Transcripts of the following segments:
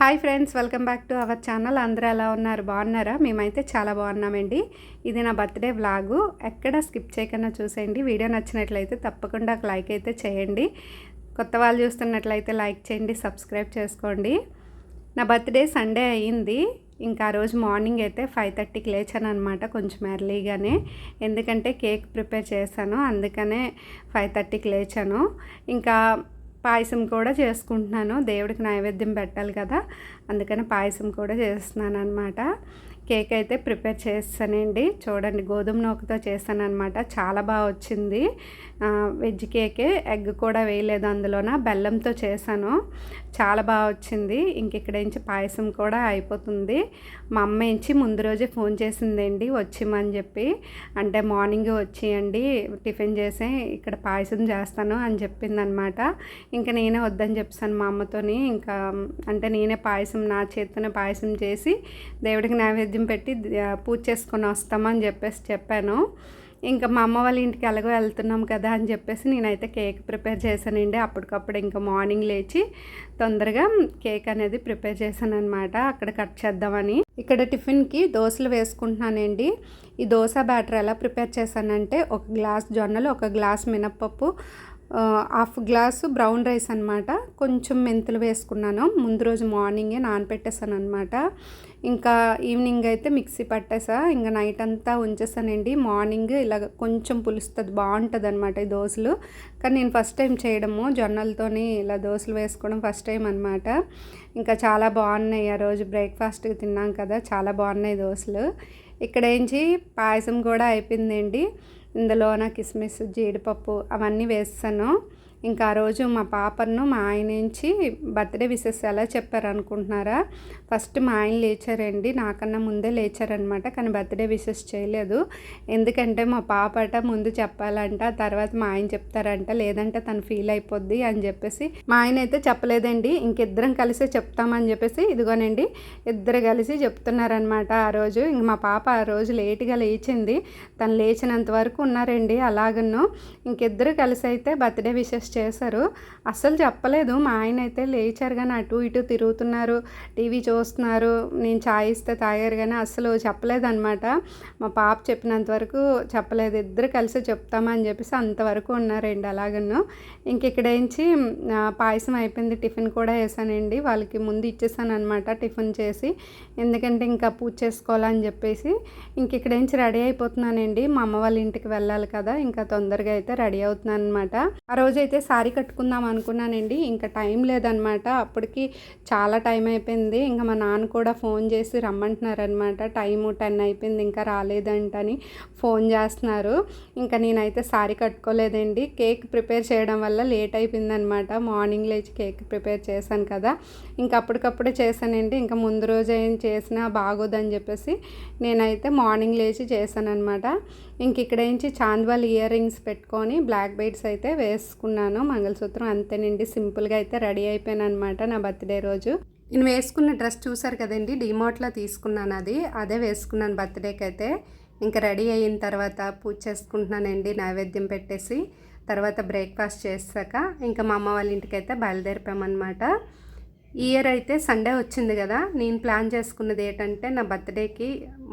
Hi friends, welcome back to our channel. అందరూ ఎలా ఉన్నారు? బాగున్నారా? మేమైతే చాలా బాగున్నామండి. ఇది నా బర్త్డే వ్లాగు. ఎక్కడ స్కిప్ చేయకుండా చూసేయండి. వీడియో నచ్చినట్లయితే తప్పకుండా ఒక లైక్ అయితే చేయండి. కొత్త వాళ్ళు చూస్తున్నట్లయితే లైక్ చేయండి, సబ్స్క్రైబ్ చేసుకోండి. నా బర్త్డే సండే అయ్యింది. ఇంకా ఆ రోజు మార్నింగ్ అయితే 5:30కి లేచాను అనమాట, కొంచెం ఎర్లీగానే. ఎందుకంటే కేక్ ప్రిపేర్ చేశాను, అందుకనే 5:30కి లేచాను. ఇంకా పాయసం కూడా చేసుకుంటున్నాను, దేవుడికి నైవేద్యం పెట్టాలి కదా, అందుకని పాయసం కూడా చేస్తున్నాను అనమాట. కేక్ అయితే ప్రిపేర్ చేస్తానండి. చూడండి, గోధుమ నూకతో చేశాను అనమాట. చాలా బాగా వచ్చింది. వెజ్ కేకే, ఎగ్ కూడా వేయలేదు అందులోన, బెల్లంతో చేశాను. చాలా బాగా వచ్చింది. ఇంక ఇక్కడ నుంచి పాయసం కూడా అయిపోతుంది. మా అమ్మ నుంచి ముందు రోజే ఫోన్ చేసిందండి వచ్చిమని చెప్పి. అంటే మార్నింగ్ వచ్చేయండి, టిఫిన్ చేసి ఇక్కడ పాయసం చేస్తాను అని చెప్పిందనమాట. ఇంకా నేనే వద్దని చెప్పాను మా అమ్మతోని. ఇంకా అంటే నేనే పాయసం, నా చేతితోనే పాయసం చేసి దేవుడికి నైవేద్యం పెట్టి పూజ చేసుకొని వస్తామని చెప్పాను. ఇంకా మా అమ్మ వాళ్ళ ఇంటికి ఎలాగో వెళ్తున్నాం కదా అని చెప్పేసి నేనైతే కేక్ ప్రిపేర్ చేశానండి. అప్పటికప్పుడు ఇంకా మార్నింగ్ లేచి తొందరగా కేక్ అనేది ప్రిపేర్ చేశాను అనమాట, అక్కడ కట్ చేద్దామని. ఇక్కడ టిఫిన్కి దోశలు వేసుకుంటున్నానండి. ఈ దోశ బ్యాటర్ ఎలా ప్రిపేర్ చేశానంటే, 1 గ్లాస్ జొన్నలు, 1 గ్లాస్ మినప్పప్పు, 1/2 గ్లాసు బ్రౌన్ రైస్ అనమాట, కొంచెం మెంతులు వేసుకున్నాను. ముందు రోజు మార్నింగే నానపెట్టేసాను అనమాట. ఇంకా ఈవినింగ్ అయితే మిక్సీ పట్టేసా. ఇంకా నైట్ అంతా ఉంచేసానండి. మార్నింగ్ ఇలా కొంచెం పులుస్తుంది, బాగుంటుంది అనమాట ఈ దోశలు. కానీ నేను ఫస్ట్ టైం చేయడము, జొన్నలతోని ఇలా దోశలు వేసుకోవడం ఫస్ట్ టైం అనమాట. ఇంకా చాలా బాగున్నాయి. ఆ రోజు బ్రేక్ఫాస్ట్కి తిన్నాం కదా, చాలా బాగున్నాయి దోశలు. ఇక్కడ ఏంచి పాయసం కూడా అయిపోయిందండి. ఇందులోన కిస్మిస్, జీడిపప్పు అవన్నీ వేస్తాను. ఇంకా ఆ రోజు మా పాపను మా ఆయన నుంచి బర్త్డే విషెస్ ఎలా చెప్పారు అనుకుంటున్నారా? ఫస్ట్ మా ఆయన లేచారండి, నాకన్నా ముందే లేచారనమాట. కానీ బర్త్డే విషెస్ చేయలేదు. ఎందుకంటే మా పాపట ముందు చెప్పాలంట, తర్వాత మా ఆయన చెప్తారంట, లేదంటే తను ఫీల్ అయిపోద్ది అని చెప్పేసి మా ఆయన అయితే చెప్పలేదండి. ఇంకిద్దరం కలిసి చెప్తామని చెప్పేసి ఇదిగోనండి ఇద్దరు కలిసి చెప్తున్నారనమాట. ఆ రోజు ఇంక మా పాప ఆ రోజు లేట్గా లేచింది. తను లేచినంత వరకు ఉన్నారండి అలాగను. ఇంకిద్దరు కలిసి అయితే బర్త్డే విషెస్ చేశారు. అస్సలు చెప్పలేదు. మా ఆయన అయితే లేచారు కానీ అటు ఇటు తిరుగుతున్నారు, టీవీ చూస్తున్నారు. నేను చాయ్ ఇస్తే తాగారు కానీ అస్సలు చెప్పలేదన్నమాట. మా పాప చెప్పినంత వరకు చెప్పలేదు. ఇద్దరు కలిసి చెప్తామని చెప్పేసి అంతవరకు ఉన్నారండి అలాగను. ఇంక ఇక్కడ నుంచి పాయసం అయిపోయింది. టిఫిన్ కూడా వేసానండి, వాళ్ళకి ముందు ఇచ్చేసాను అనమాట టిఫిన్ చేసి. ఎందుకంటే ఇంకా పూజ చేసుకోవాలని చెప్పేసి ఇంక ఇక్కడ నుంచి రెడీ అయిపోతున్నానండి. మా అమ్మ వాళ్ళ ఇంటికి వెళ్ళాలి కదా, ఇంకా తొందరగా అయితే రెడీ అవుతున్నాను అనమాట. ఆ రోజు అయితే శారీ కట్టుకుందాం అనుకున్నానండి. ఇంకా టైం లేదనమాట. అప్పటికి చాలా టైం అయిపోయింది. ఇంకా మా నాన్న కూడా ఫోన్ చేసి రమ్మంటున్నారనమాట. టైము 10 అయిపోయింది, ఇంకా రాలేదంటని ఫోన్ చేస్తున్నారు. ఇంకా నేనైతే శారీ కట్టుకోలేదండి. కేక్ ప్రిపేర్ చేయడం వల్ల లేట్ అయిపోయిందనమాట. మార్నింగ్ లేచి కేక్ ప్రిపేర్ చేశాను కదా, ఇంకా అప్పటికప్పుడే చేశానండి. ఇంకా ముందు రోజు ఏం చేసినా బాగోదని చెప్పేసి నేనైతే మార్నింగ్ లేచి చేశాను అనమాట. ఇంక ఇక్కడ నుంచి చాంద్వాల్ ఇయర్ రింగ్స్ పెట్టుకొని బ్లాక్ బీడ్స్ అయితే వేసుకున్నాను, మంగళసూత్రం, అంతేనండి. సింపుల్గా అయితే రెడీ అయిపోయాను అనమాట నా బర్త్డే రోజు. నేను వేసుకున్న డ్రెస్ చూసారు కదండి, డిమార్ట్లో తీసుకున్నాను, అదే వేసుకున్నాను బర్త్డేకి అయితే. ఇంకా రెడీ అయిన తర్వాత పూజ చేసుకుంటున్నానండి, నైవేద్యం పెట్టేసి. తర్వాత బ్రేక్ఫాస్ట్ చేశాక ఇంకా మా అమ్మ వాళ్ళ ఇంటికి అయితే బయలుదేరిపామన్నమాట. ఈ ఇయర్ అయితే సండే వచ్చింది కదా, నేను ప్లాన్ చేసుకున్నది ఏంటంటే నా బర్త్డేకి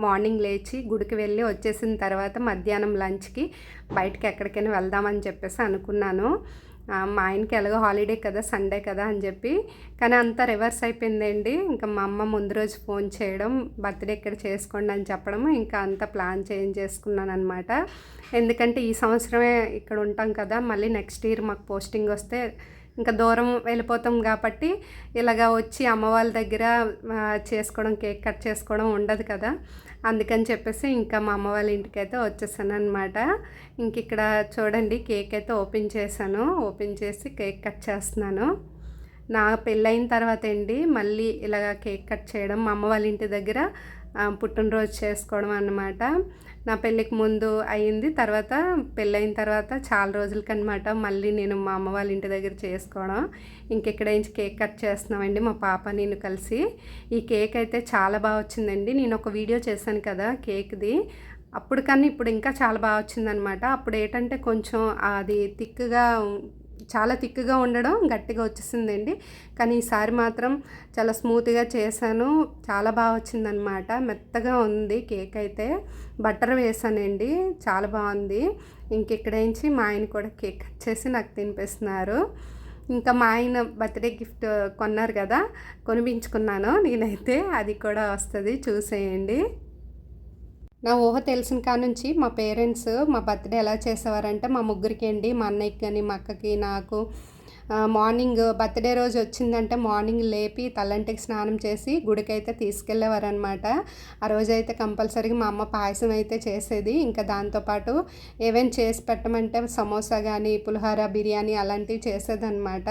మార్నింగ్ లేచి గుడికి వెళ్ళి వచ్చేసిన తర్వాత మధ్యాహ్నం లంచ్కి బయటకి ఎక్కడికైనా వెళ్దామని చెప్పేసి అనుకున్నాను. మా ఆయనకి ఎలాగో హాలిడే కదా, సండే కదా అని చెప్పి. కానీ అంతా రివర్స్ అయిపోయిందండి. ఇంకా మా అమ్మ ముందు రోజు ఫోన్ చేయడం, బర్త్డే ఇక్కడ చేసుకోండి అని చెప్పడం, ఇంకా అంతా ప్లాన్ చేంజ్ చేసుకున్నాను అనమాట. ఎందుకంటే ఈ సంవత్సరమే ఇక్కడ ఉంటాం కదా, మళ్ళీ నెక్స్ట్ ఇయర్ మాకు పోస్టింగ్ వస్తే ఇంకా దూరం వెళ్ళిపోతాం కాబట్టి ఇలాగ వచ్చి అమ్మ వాళ్ళ దగ్గర చేసుకోవడం, కేక్ కట్ చేసుకోవడం ఉండదు కదా, అందుకని చెప్పేసి ఇంకా మా అమ్మ వాళ్ళ ఇంటికి అయితే వచ్చేసాను అనమాట. ఇంక ఇక్కడ చూడండి కేక్ అయితే ఓపెన్ చేశాను. ఓపెన్ చేసి కేక్ కట్ చేస్తున్నాను. నా పెళ్ళైన తర్వాత అండి మళ్ళీ ఇలాగ కేక్ కట్ చేయడం, మా అమ్మ వాళ్ళ ఇంటి దగ్గర పుట్టినరోజు చేసుకోవడం అన్నమాట. నా పెళ్ళికి ముందు అయింది, తర్వాత పెళ్ళైన తర్వాత చాలా రోజులకనమాట మళ్ళీ నేను మా అమ్మ వాళ్ళ ఇంటి దగ్గర చేసుకోవడం. ఇంకెక్కడ నుంచి కేక్ కట్ చేస్తున్నామండి మా పాప నేను కలిసి. ఈ కేక్ అయితే చాలా బాగా వచ్చిందండి. నేను ఒక వీడియో చేశాను కదా కేక్ది, అప్పుడు కన్నా ఇప్పుడు ఇంకా చాలా బాగా వచ్చిందనమాట. అప్పుడు ఏంటంటే కొంచెం అది థిక్గా చాలా థిక్గా ఉండడం గట్టిగా వచ్చేసిందండి. కానీ ఈసారి మాత్రం చాలా స్మూత్గా చేశాను, చాలా బాగా వచ్చిందనమాట. మెత్తగా ఉంది కేక్ అయితే. బటర్ వేసానండి, చాలా బాగుంది. ఇంకెక్కడేంచి మా ఆయన కూడా కేక్ కట్ చేసి నాకు తినిపిస్తున్నారు. ఇంకా మా ఆయన బర్త్డే గిఫ్ట్ కొన్నారు కదా, కొనిపించుకున్నాను నేనైతే. అది కూడా వస్తుంది, చూసేయండి. నా ఊహ తెలిసిన కాడ నుంచి మా పేరెంట్స్ మా బర్త్డే ఎలా చేసేవారంటే, మా ముగ్గురికి అండి, మా అన్నయ్యకి కానీ మా అక్కకి నాకు మార్నింగ్ బర్త్డే రోజు వచ్చిందంటే మార్నింగ్ లేపి తలంటికి స్నానం చేసి గుడికైతే తీసుకెళ్ళేవారనమాట. ఆ రోజైతే కంపల్సరీగా మా అమ్మ పాయసం అయితే చేసేది. ఇంకా దాంతోపాటు ఏవైనా చేసి పెట్టమంటే సమోసా కానీ పులిహోర బిర్యానీ అలాంటివి చేసేదన్నమాట.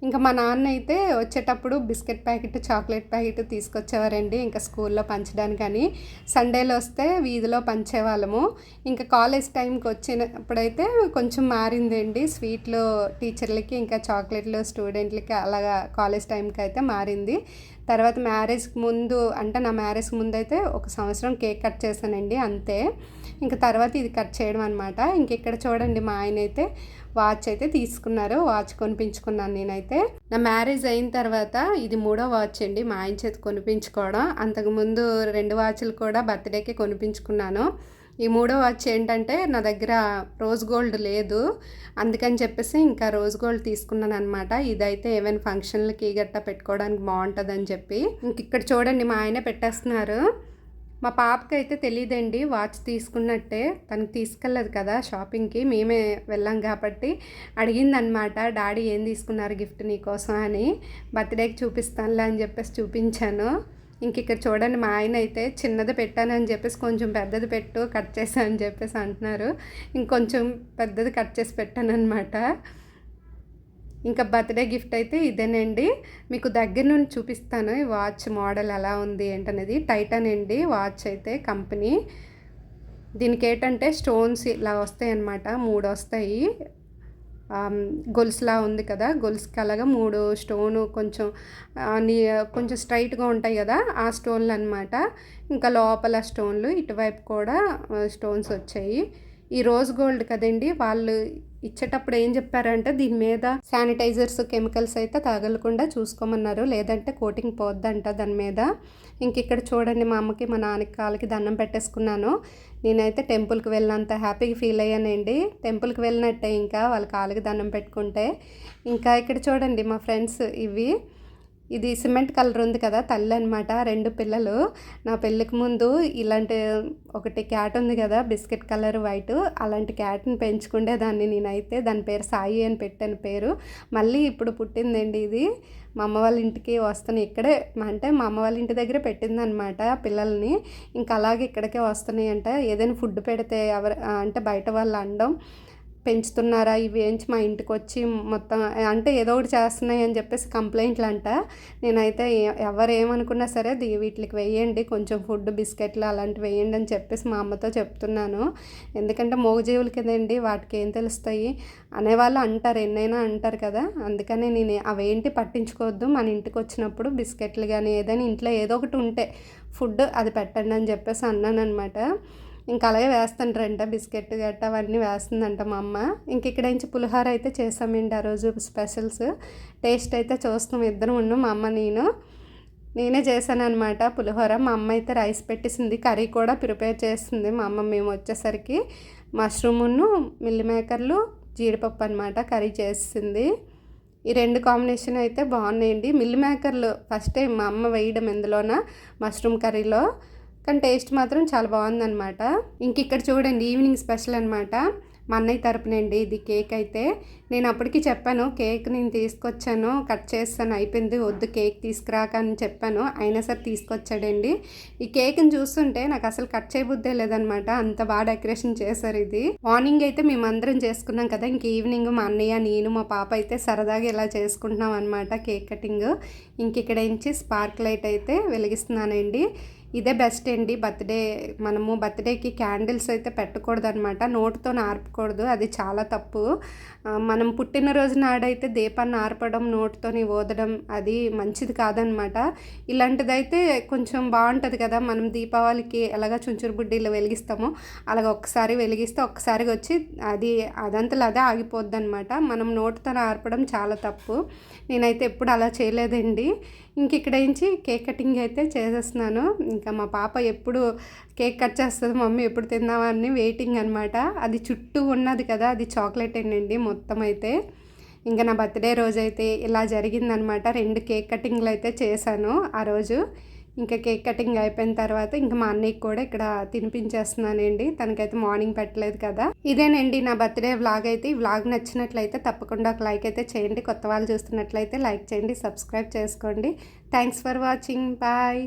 ఇంకా మా నాన్న అయితే వచ్చేటప్పుడు బిస్కెట్ ప్యాకెట్ చాక్లెట్ ప్యాకెట్ తీసుకొచ్చేవారండి, ఇంకా స్కూల్లో పంచడానికని. సండేలో వస్తే వీధిలో పంచేవాళ్ళము. ఇంకా కాలేజ్ టైంకి వచ్చినప్పుడైతే కొంచెం మారిందండి, స్వీట్లు టీచర్లకి ఇంకా చాక్లెట్లు స్టూడెంట్లకి, అలాగా కాలేజ్ టైంకి అయితే మారింది. తర్వాత మ్యారేజ్కి ముందు అంటే నా మ్యారేజ్కి ముందు అయితే 1 సంవత్సరం కేక్ కట్ చేశానండి, అంతే. ఇంకా తర్వాత ఇది కట్ చేయడం అనమాట. ఇంక ఇక్కడ చూడండి, మా ఆయన అయితే వాచ్ అయితే తీసుకున్నారు, వాచ్ కొనిపించుకున్నాను నేనైతే. నా మ్యారేజ్ అయిన తర్వాత ఇది 3వ వాచ్ అండి మా ఆయన చేతి కొనిపించుకోవడం. అంతకుముందు 2 వాచ్లు కూడా బర్త్డేకి కొనిపించుకున్నాను. ఈ 3వ వాచ్ ఏంటంటే నా దగ్గర రోజ్ గోల్డ్ లేదు, అందుకని చెప్పేసి ఇంకా రోజ్ గోల్డ్ తీసుకున్నాను అనమాట. ఇదైతే ఏమైనా ఫంక్షన్లకి గట్టా పెట్టుకోవడానికి బాగుంటుందని చెప్పి. ఇంక ఇక్కడ చూడండి, మా ఆయనే పెట్టేస్తున్నారు. మా పాపకి అయితే తెలియదండి వాచ్ తీసుకున్నట్టే, తనకి తీసుకెళ్ళదు కదా షాపింగ్కి, మేమే వెళ్ళాం కాబట్టి అడిగిందనమాట, డాడీ ఏం తీసుకున్నారు గిఫ్ట్ నీకోసం అని. బర్త్డేకి చూపిస్తానులే అని చెప్పేసి చూపించాను. ఇంక ఇక్కడ చూడండి, మా ఆయన అయితే చిన్నది పెట్టానని చెప్పేసి కొంచెం పెద్దది పెట్టు కట్ చేసా అని చెప్పేసి అంటున్నారు. ఇంకొంచెం పెద్దది కట్ చేసి పెట్టాను అనమాట. ఇంకా బర్త్డే గిఫ్ట్ అయితే ఇదేనండి, మీకు దగ్గర నుండి చూపిస్తాను ఈ వాచ్ మోడల్ ఎలా ఉంది ఏంటనేది. టైటాన్ అండి వాచ్ అయితే కంపెనీ. దీనికి ఏంటంటే స్టోన్స్ ఇలా వస్తాయి అన్నమాట, 3 వస్తాయి. గొలుసులా ఉంది కదా, గొలుసుకి అలాగా 3 స్టోను కొంచెం స్ట్రైట్గా ఉంటాయి కదా, ఆ స్టోన్లు అనమాట. ఇంకా లోపల స్టోన్లు, ఇటువైపు కూడా స్టోన్స్ వచ్చాయి. ఈ రోజ్ గోల్డ్ కదండి, వాళ్ళు ఇచ్చేటప్పుడు ఏం చెప్పారంటే దీని మీద శానిటైజర్స్ కెమికల్స్ అయితే తగలకుండా చూసుకోమన్నారు, లేదంటే కోటింగ్ పోద్దంట దాని మీద. ఇంక ఇక్కడ చూడండి, మా అమ్మకి మా నాన్నకి కాళ్ళకి దండం పెట్టేసుకున్నాను. నేనైతే టెంపుల్కి వెళ్ళినంత హ్యాపీగా ఫీల్ అయ్యానండి, టెంపుల్కి వెళ్ళినట్టే ఇంకా వాళ్ళ కాళ్ళకి దండం పెట్టుకుంటే. ఇంకా ఇక్కడ చూడండి మా ఫ్రెండ్స్, ఇది సిమెంట్ కలర్ ఉంది కదా, తల్లి అనమాట, 2 పిల్లలు. నా పెళ్ళికి ముందు ఇలాంటి ఒకటి క్యాట్ ఉంది కదా, బిస్కెట్ కలర్ వైట్, అలాంటి క్యాట్ని పెంచుకుండేదాన్ని నేనైతే. దాని పేరు సాయి అని పెట్టాను పేరు. మళ్ళీ ఇప్పుడు పుట్టిందండి ఇది. మా అమ్మ వాళ్ళ ఇంటికి వస్తాను, ఇక్కడే అంటే మా అమ్మ వాళ్ళ ఇంటి దగ్గరే పెట్టిందనమాట పిల్లల్ని. ఇంకా అలాగే ఇక్కడికే వస్తున్నాయి అంట. ఏదైనా ఫుడ్ పెడితే అంటే బయట వాళ్ళు అనడం, పెంచుతున్నారా ఇవి ఏంచి మా ఇంటికి వచ్చి మొత్తం అంటే ఏదో ఒకటి చేస్తున్నాయి అని చెప్పేసి కంప్లైంట్లు అంట. నేనైతే ఎవరు ఏమనుకున్నా సరే వీటికి వేయండి కొంచెం ఫుడ్, బిస్కెట్లు అలాంటివి వేయండి అని చెప్పేసి మా అమ్మతో చెప్తున్నాను. ఎందుకంటే మూగజీవులు కదండి, వాటికి ఏం తెలుస్తాయి అనేవాళ్ళు అంటారు, ఎన్నైనా అంటారు కదా. అందుకనే నేను అవేంటి పట్టించుకోవద్దు, మన ఇంటికి వచ్చినప్పుడు బిస్కెట్లు కానీ ఏదైనా ఇంట్లో ఏదో ఒకటి ఉంటే ఫుడ్ అది పెట్టండి అని చెప్పేసి అన్నాను అనమాట. ఇంకా అలాగే వేస్తుంటారంట, బిస్కెట్ గట్ట అవన్నీ వేస్తుందంట మా అమ్మ. ఇంక ఇక్కడ నుంచి పులిహోర అయితే చేసామండి ఆ రోజు స్పెషల్స్. టేస్ట్ అయితే చూస్తాం ఇద్దరం ఉన్నాం, మా అమ్మ నేనే చేశాను అనమాట పులిహోర. మా అమ్మ అయితే రైస్ పెట్టేసింది, కర్రీ కూడా ప్రిపేర్ చేస్తుంది మా అమ్మ. మేము వచ్చేసరికి మష్రూమును మిల్ మేకర్లు జీడిపప్పు అనమాట కర్రీ చేసింది. ఈ 2 కాంబినేషన్ అయితే బాగున్నాయండి. మిల్ మేకర్లు ఫస్ట్ టైం మా అమ్మ వేయడం ఎందులోన మష్రూమ్ కర్రీలో, కానీ టేస్ట్ మాత్రం చాలా బాగుందనమాట. ఇంక ఇక్కడ చూడండి ఈవినింగ్ స్పెషల్ అనమాట, మా అన్నయ్య తరపునండి ఇది కేక్ అయితే. నేను అప్పటికి చెప్పాను కేక్ నేను తీసుకొచ్చాను, కట్ చేస్తాను అయిపోయింది, వద్దు కేక్ తీసుకురాక అని చెప్పాను, అయినా సరే తీసుకొచ్చాడండి. ఈ కేక్ని చూస్తుంటే నాకు అసలు కట్ చేయబుద్దే లేదనమాట, అంత బాగా డెకరేషన్ చేశారు. ఇది మార్నింగ్ అయితే మేమందరం చేసుకున్నాం కదా, ఇంక ఈవినింగ్ మా అన్నయ్య నేను మా పాప అయితే సరదాగా ఇలా చేసుకుంటున్నాం అనమాట కేక్ కటింగ్. ఇంక ఇక్కడ నుంచి స్పార్క్ లైట్ అయితే వెలిగిస్తున్నానండి. ఇదే బెస్ట్ అండి. మనము బర్త్డేకి క్యాండిల్స్ అయితే పెట్టకూడదనమాట, నోటితో ఆర్పకూడదు, అది చాలా తప్పు. మనం పుట్టినరోజు నాడైతే దీపాన్ని ఆర్పడం, నోటితోని ఊదడం అది మంచిది కాదనమాట. ఇలాంటిదైతే కొంచెం బాగుంటుంది కదా, మనం దీపావళికి ఎలాగ చుంచురు బుడ్డీలు వెలిగిస్తామో అలాగ ఒక్కసారి వెలిగిస్తే ఒక్కసారిగా వచ్చి అదంతలో అదే ఆగిపోద్ది అనమాట. మనం నోటితో ఆర్పడం చాలా తప్పు. నేనైతే ఎప్పుడు అలా చేయలేదండి. ఇంక ఇక్కడ నుంచి కేక్ కటింగ్ అయితే చేసేస్తున్నాను. ఇంకా మా పాప ఎప్పుడు కేక్ కట్ చేస్తుంది, మమ్మీ ఎప్పుడు తిందామని వెయిటింగ్ అనమాట. అది చుట్టూ ఉన్నది కదా, అది చాక్లెట్ అండి మొత్తం అయితే. ఇంకా నా బర్త్డే రోజైతే ఇలా జరిగిందనమాట. 2 కేక్ కటింగ్లు అయితే చేశాను ఆ రోజు. ఇంకా కేక్ కటింగ్ అయిపోయిన తర్వాత ఇంకా మా అన్నయ్యకి కూడా ఇక్కడ తినిపించేస్తున్నానండి, తనకైతే మార్నింగ్ పెట్టలేదు కదా. ఇదేనండి నా బర్త్డే వ్లాగ్ అయితే. ఈ వ్లాగ్ నచ్చినట్లయితే తప్పకుండా ఒక లైక్ అయితే చేయండి. కొత్త వాళ్ళు చూస్తున్నట్లయితే లైక్ చేయండి, సబ్స్క్రైబ్ చేసుకోండి. Thanks for watching. బాయ్.